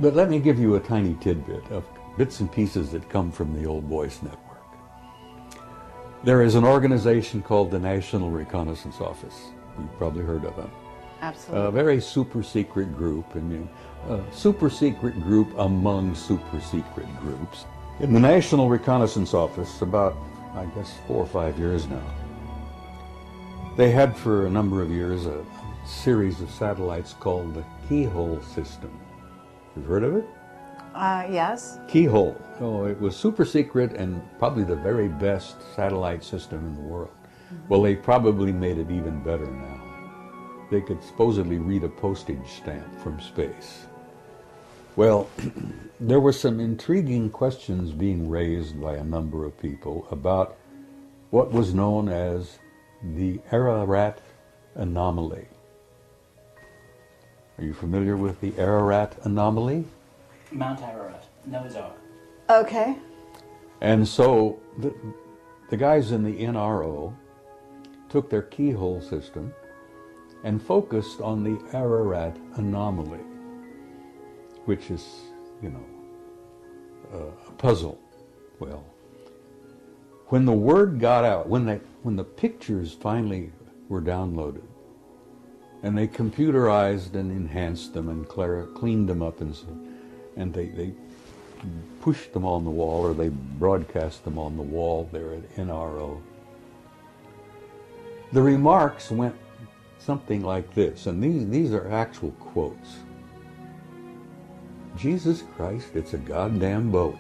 But let me give you a tiny tidbit of bits and pieces that come from the old voice network. There is an organization called the National Reconnaissance Office. You've probably heard of them. Absolutely. A very super secret group, and a super secret group among super secret groups. In the National Reconnaissance Office, about, I guess, 4 or 5 years now, they had for a number of years a series of satellites called the Keyhole System. You've heard of it? Yes. Keyhole. Oh, it was super secret and probably the very best satellite system in the world. Well, they probably made it even better now. They could supposedly read a postage stamp from space. Well, there were some intriguing questions being raised by a number of people about what was known as the Ararat anomaly. Are you familiar with the Ararat anomaly? Mount Ararat, Noah's Ark. Okay. And so the guys in the NRO took their keyhole system and focused on the Ararat anomaly, which is, you know, a puzzle. Well, when the word got out, when the pictures finally were downloaded, and they computerized and enhanced them and cleaned them up, and they pushed them on the wall, or they broadcast them on the wall there at NRO. The remarks went something like this, and these are actual quotes. Jesus Christ, it's a goddamn boat.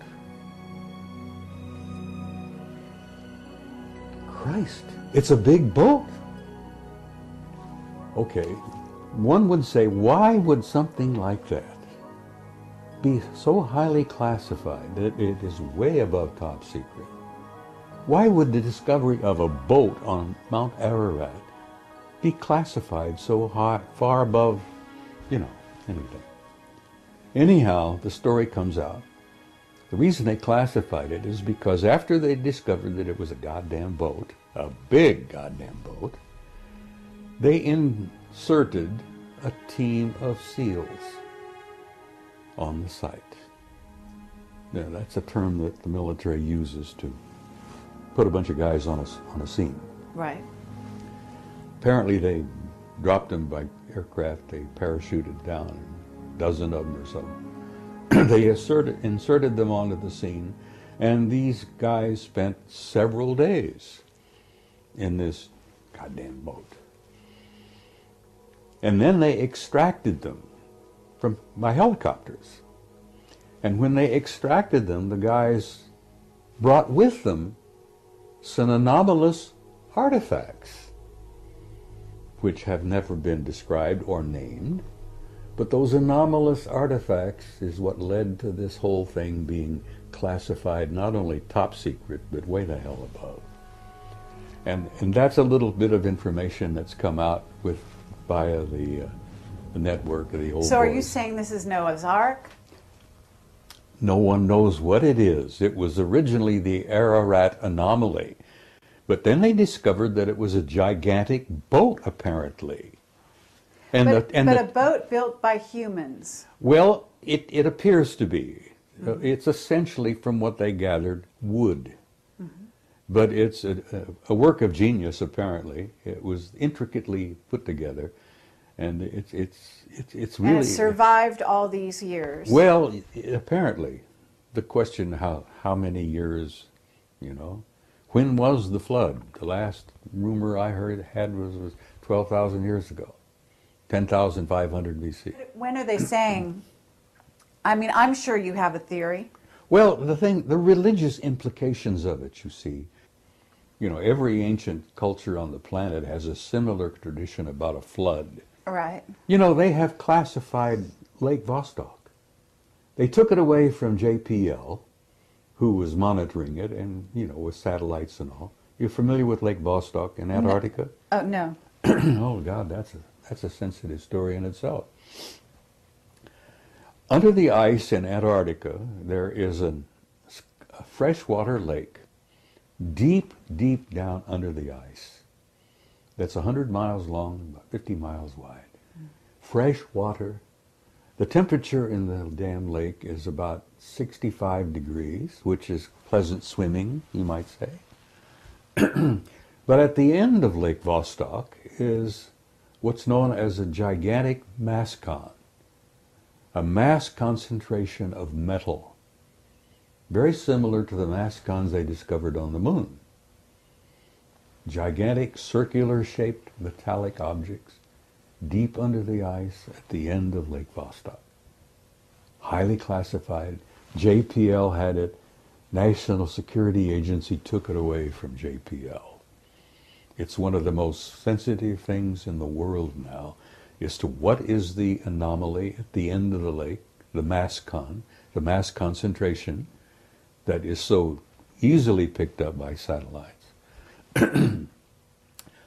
Christ, it's a big boat. Okay, one would say, why would something like that be so highly classified that it is way above top secret? Why would the discovery of a boat on Mount Ararat be classified so high, far above, you know, anything? Anyhow, the story comes out. The reason they classified it is because after they discovered that it was a goddamn boat, a big goddamn boat, they inserted a team of SEALs on the site. Now, that's a term that the military uses to put a bunch of guys on a scene. Right. Apparently they dropped them by aircraft, they parachuted down, a dozen of them or so. They inserted them onto the scene, and these guys spent several days in this goddamn boat. And then they extracted them by helicopters. And when they extracted them, the guys brought with them some anomalous artifacts, which have never been described or named. But those anomalous artifacts is what led to this whole thing being classified not only top secret, but way the hell above. And that's a little bit of information that's come out via the network of the old. So are you boys. saying this is Noah's Ark? No one knows what it is. It was originally the Ararat anomaly, but then they discovered that it was a gigantic boat, apparently. And But a boat built by humans. Well, it appears to be. It's essentially, from what they gathered, wood. But it's a work of genius, apparently. It was intricately put together, and it's really... And it survived all these years. Well, apparently. The question, how many years, you know? When was the flood? The last rumor I had was 12,000 years ago. 10,500 BC. When are they saying? I mean, I'm sure you have a theory. Well, the religious implications of it, you see. You know, every ancient culture on the planet has a similar tradition about a flood. Right. You know, they have classified Lake Vostok. They took it away from JPL, who was monitoring it, and, you know, with satellites and all. You're familiar with Lake Vostok in Antarctica? Oh, no. Oh, God, that's a sensitive story in itself. Under the ice in Antarctica, there is a freshwater lake deep, deep down under the ice that's 100 miles long, about 50 miles wide. Fresh water, The temperature in the damn lake is about 65 degrees, which is pleasant swimming, you might say. But at the end of Lake Vostok is what's known as a gigantic mass con, a mass concentration of metal, very similar to the mass cons they discovered on the moon. Gigantic circular-shaped metallic objects deep under the ice at the end of Lake Vostok. Highly classified. JPL had it. National Security Agency took it away from JPL. It's one of the most sensitive things in the world now as to what is the anomaly at the end of the lake, the mass concentration that is so easily picked up by satellites.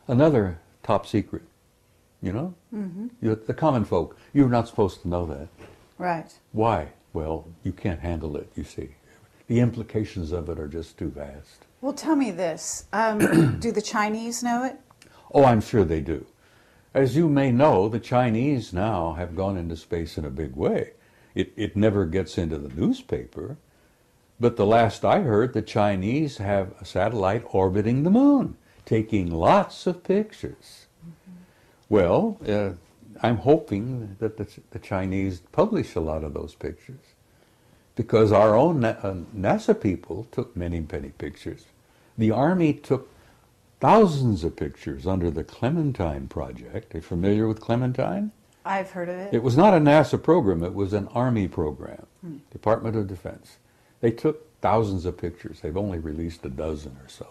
Another top secret, you know? The common folk, you're not supposed to know that. Right. Why? Well, you can't handle it, you see. The implications of it are just too vast. Well, tell me this. Do the Chinese know it? Oh, I'm sure they do. As you may know, the Chinese now have gone into space in a big way. It never gets into the newspaper, but the last I heard, the Chinese have a satellite orbiting the moon, taking lots of pictures. Well, I'm hoping that the Chinese publish a lot of those pictures, because our own NASA people took many, many pictures. The Army took thousands of pictures under the Clementine project. Are you familiar with Clementine? I've heard of it. It was not a NASA program, it was an Army program, Department of Defense. They took thousands of pictures. They've only released a dozen or so.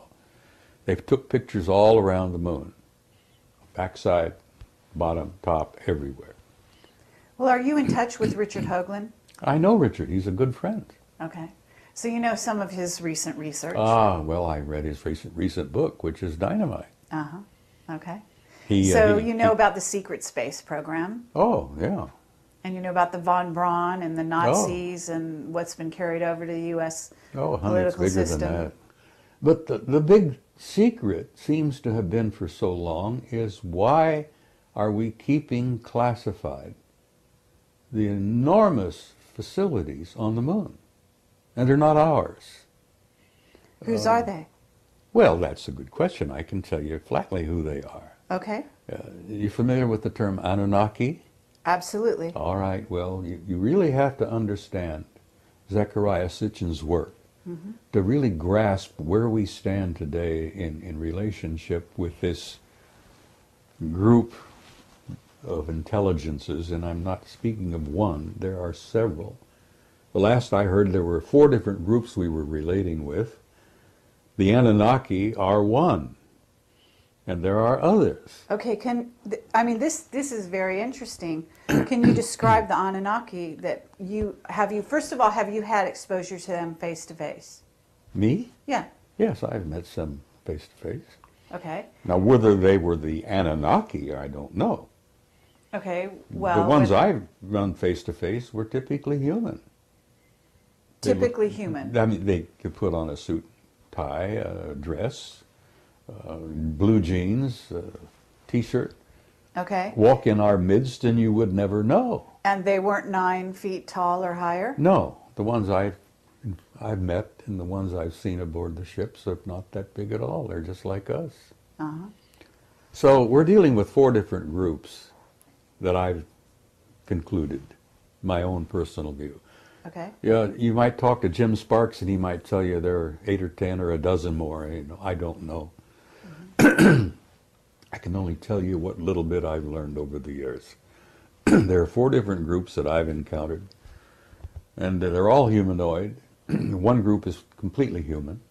They took pictures all around the moon, backside, bottom, top, everywhere. Well, are you in touch with Richard Hoagland? I know Richard. He's a good friend. Okay. So you know some of his recent research? Ah, well, I read his recent book, which is dynamite. Uh-huh. Okay. You know about the secret space program, Oh, yeah. and you know about the von Braun and the Nazis and what's been carried over to the U.S. Oh, honey, it's political bigger system. than that. But the big secret seems to have been for so long is, why are we keeping classified the enormous facilities on the moon? And they're not ours. Whose are they? Well, that's a good question. I can tell you flatly who they are. Okay. You familiar with the term Annunaki? Absolutely. All right, well, you really have to understand Zecharia Sitchin's work to really grasp where we stand today in relationship with this group of intelligences, and I'm not speaking of one, there are several. The last I heard, there were 4 different groups we were relating with. The Annunaki are one, and there are others. Okay, this is very interesting. Can you describe the Anunnaki that first of all, have you had exposure to them face to face? Me? Yeah. Yes, I've met some face to face. Okay. Now, whether they were the Annunaki, I don't know. Okay, well... The ones I've run face to face were typically human. Typically human. I mean, they could put on a suit, tie, a dress, blue jeans, T-shirt, Okay. walk in our midst, and you would never know. And they weren't 9 feet tall or higher? No, the ones I've met and the ones I've seen aboard the ships are not that big at all. They're just like us. Uh-huh. So we're dealing with 4 different groups that I've concluded, my own personal view. Okay. Yeah, you might talk to Jim Sparks and he might tell you there are 8 or 10 or a dozen more. I don't know. I can only tell you what little bit I've learned over the years. There are 4 different groups that I've encountered, and they're all humanoid. One group is completely human.